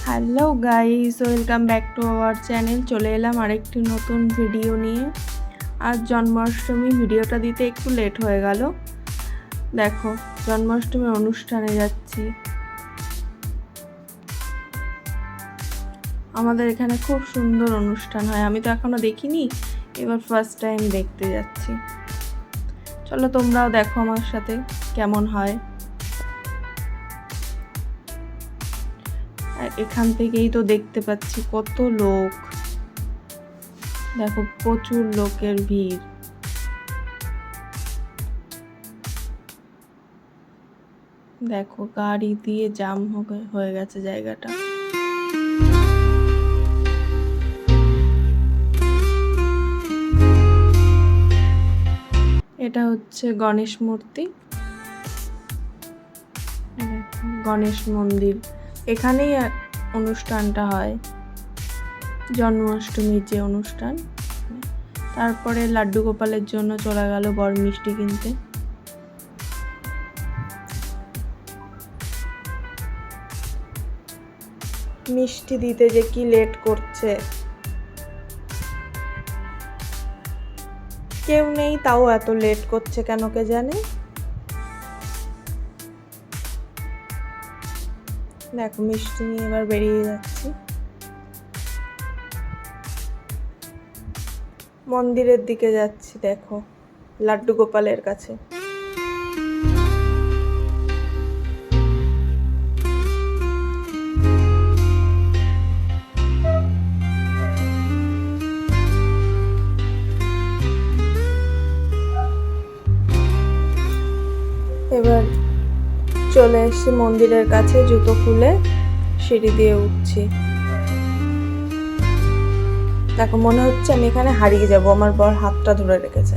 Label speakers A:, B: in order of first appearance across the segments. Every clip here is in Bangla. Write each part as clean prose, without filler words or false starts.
A: Hello guys, welcome back to our channel. চলে এলাম আরেকটি নতুন ভিডিও নিয়ে। আজ জন্মাষ্টমী, ভিডিওটা দিতে একটু লেট হয়ে গেল। দেখো, জন্মাষ্টমীর অনুষ্ঠানে যাচ্ছি। আমাদের এখানে খুব সুন্দর অনুষ্ঠান হয়, আমি তো এখনো দেখিনি, এবার ফার্স্ট টাইম দেখতে যাচ্ছি। চলো তোমরাও দেখো আমার সাথে কেমন হয়। এখান থেকেই তো দেখতে পাচ্ছি কত লোক, দেখো প্রচুর লোকের ভিড়। দেখো গাড়ি দিয়ে জাম হয়ে গেছে জায়গাটা। এটা হচ্ছে গণেশ মূর্তি, গণেশ মন্দির। এখানেই অনুষ্ঠানটা হয়, জন্মাষ্টমীর যে অনুষ্ঠান। তারপরে লাড্ডু গোপালের জন্য চলে গেল বর মিষ্টি কিনতে। মিষ্টি দিতে যে কি লেট করছে, কেউ নেই তাও এত লেট করছে কেন কে জানে। দেখো মিষ্টি নিয়ে এবার বেরিয়ে যাচ্ছি মন্দিরের দিকে যাচ্ছি। দেখো লাড্ডু গোপালের কাছে। এবার চলে এসেছি মন্দিরের কাছে, জুতো খুলে সিঁড়ি দিয়ে উঠছি। দেখো মনে হচ্ছে আমি এখানে হারিয়ে যাব, আমার বর হাতটা ধরে রেখেছে।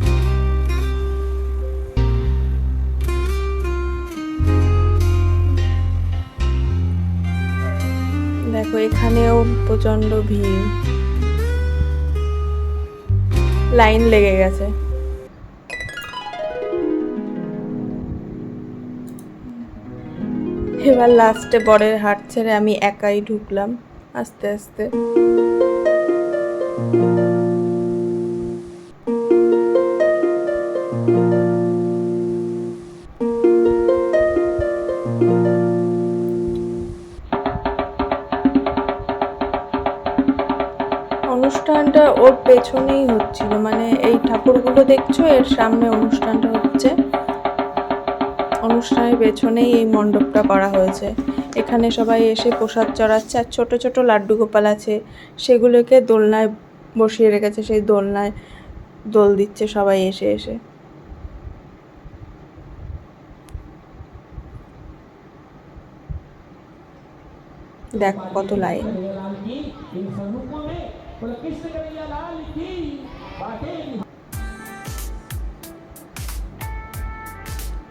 A: দেখো এখানেও প্রচন্ড ভিড়, লাইন লেগে গেছে। এবার লাস্টে বরের হাট ছেড়ে আমি একাই ঢুকলাম আস্তে আস্তে। অনুষ্ঠানটা ওর পেছনেই হচ্ছিল, মানে এই ঠাকুরগুলো দেখছো এর সামনে অনুষ্ঠানটা হচ্ছে। অনুষ্ঠানের পেছনেই এই মণ্ডপটা করা হয়েছে। এখানে সবাই এসে প্রসাদ চড়াচ্ছে, আর ছোট ছোট লাড্ডু গোপাল আছে, সেগুলোকে দোলনায় বসিয়ে রেখেছে, সেই দোলনায় দোল দিচ্ছে সবাই এসে এসে। দেখো কত লাইন।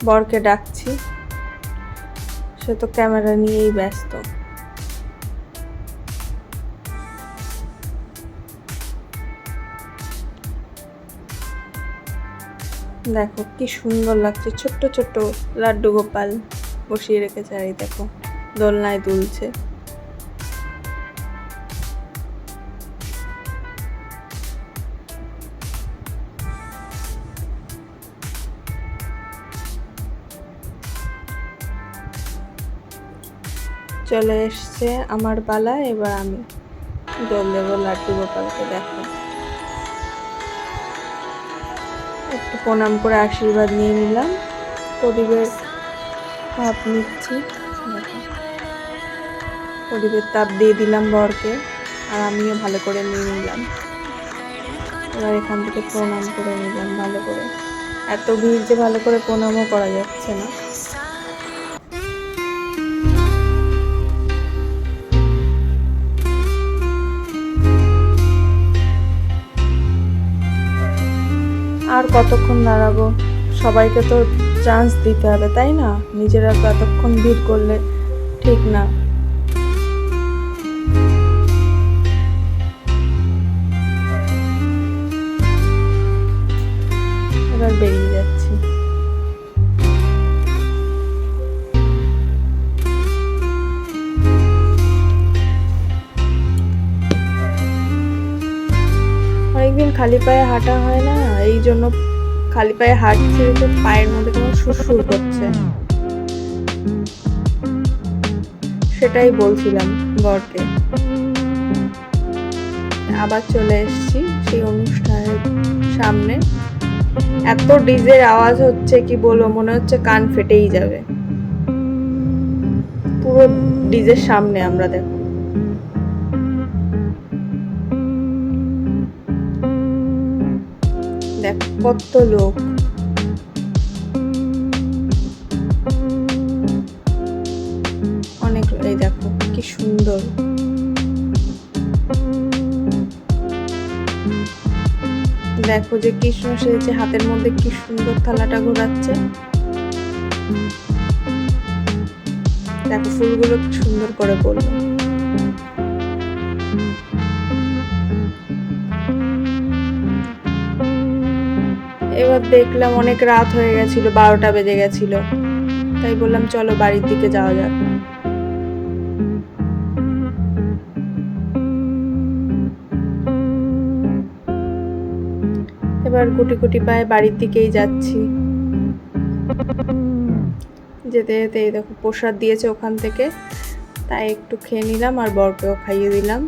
A: বরকে ডাকছি, সে তো ক্যামেরা নিয়েই ব্যস্ত। দেখো কি সুন্দর লাগছে, ছোট্ট ছোট্ট লাড্ডু গোপাল বসিয়ে রেখেছে, আর এই দেখো দোলনায় দুলছে। চলে এসছে আমার পালা, এবার আমি দোল দেবো লাড্ডু গোপালকে। দেখো একটু প্রণাম করে আশীর্বাদ নিয়ে নিলাম, প্রদীপের তাপ নিচ্ছি। দেখো প্রদীপের তাপ দিয়ে দিলাম বরকে, আর আমিও ভালো করে নিয়ে নিলাম। এবার এখান থেকে প্রণাম করে নিলাম ভালো করে। এত ভিড় যে ভালো করে প্রণামও করা যাচ্ছে না। আর কতক্ষণ দাঁড়াবো, সবাইকে তো চান্স দিতে হবে তাই না? নিজেরা তো এতক্ষণ ভিড় করলে ঠিক না। এবার বেরিয়ে যাচ্ছি। খালি পায়ে হাঁটা হয় না, এই জন্য খালি পায়ে হাঁটছে তো পায়ের মধ্যে কেমন সুরসুর করছে, সেটাই বলছিলাম বরকে। আবার চলে এসেছি সেই অনুষ্ঠানের সামনে। এত ডিজের আওয়াজ হচ্ছে কি বলবো, মনে হচ্ছে কান ফেটেই যাবে। পুরো ডিজের সামনে আমরা, দেখো দেখো কত লোক। অনেক, এই দেখো কি সুন্দর। দেখো যে কৃষ্ণ সেজেছে, হাতের মধ্যে কি সুন্দর থালাটা ঘোরাচ্ছে। দেখো ফুলগুলো সুন্দর করে পড়লো। এবার দেখলাম অনেক রাত হয়ে গেছিল, 12টা বেজে গেছিল, তাই বললাম চলো বাড়ির দিকে যাওয়া যাক। এবার গুটি গুটি পায়ে বাড়ির দিকেই যাচ্ছি। যেতে যেতে এই দেখো প্রসাদ দিয়েছে ওখান থেকে, তাই একটু খেয়ে নিলাম আর বরকেও খাইয়ে দিলাম।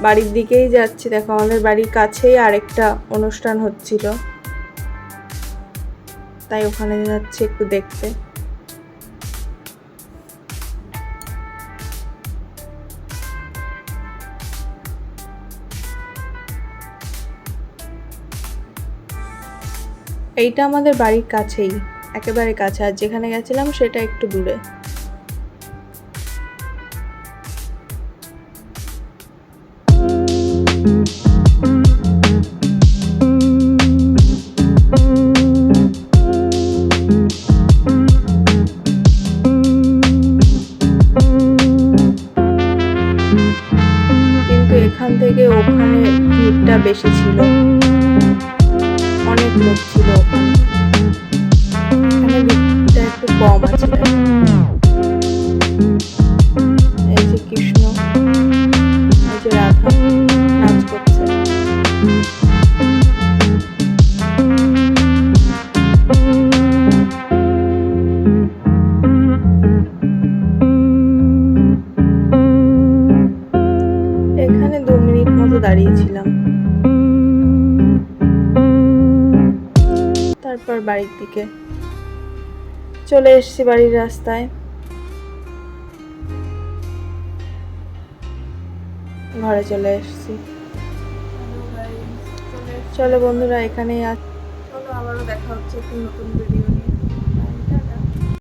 A: বাড়ির দিকেই যাচ্ছি। দেখো আমাদের বাড়ির কাছেই আরেকটা অনুষ্ঠান হচ্ছিল, তাই ওখানে যাচ্ছি একটু দেখতে। এইটা আমাদের বাড়ির কাছেই, একেবারে কাছে, আর যেখানে গেছিলাম সেটা একটু দূরে। কিন্তু এখান থেকে ওখানে ভিড়টা বেশি ছিল, অনেক লোক ছিল ওখানে। এখানে ভিড়টা একটু কম আছে। এই যে কৃষ্ণ, এই যে রাধা নাচ করছে। এখানে 2 মিনিট মতো দাঁড়িয়েছিলাম, তারপর বাড়ির দিকে চলে এসেছি। বাড়ির রাস্তায় ঘরে চলে এসেছি। চলো বন্ধুরা, এখানেই চলো আবারও দেখা হচ্ছে একটি নতুন ভিডিও।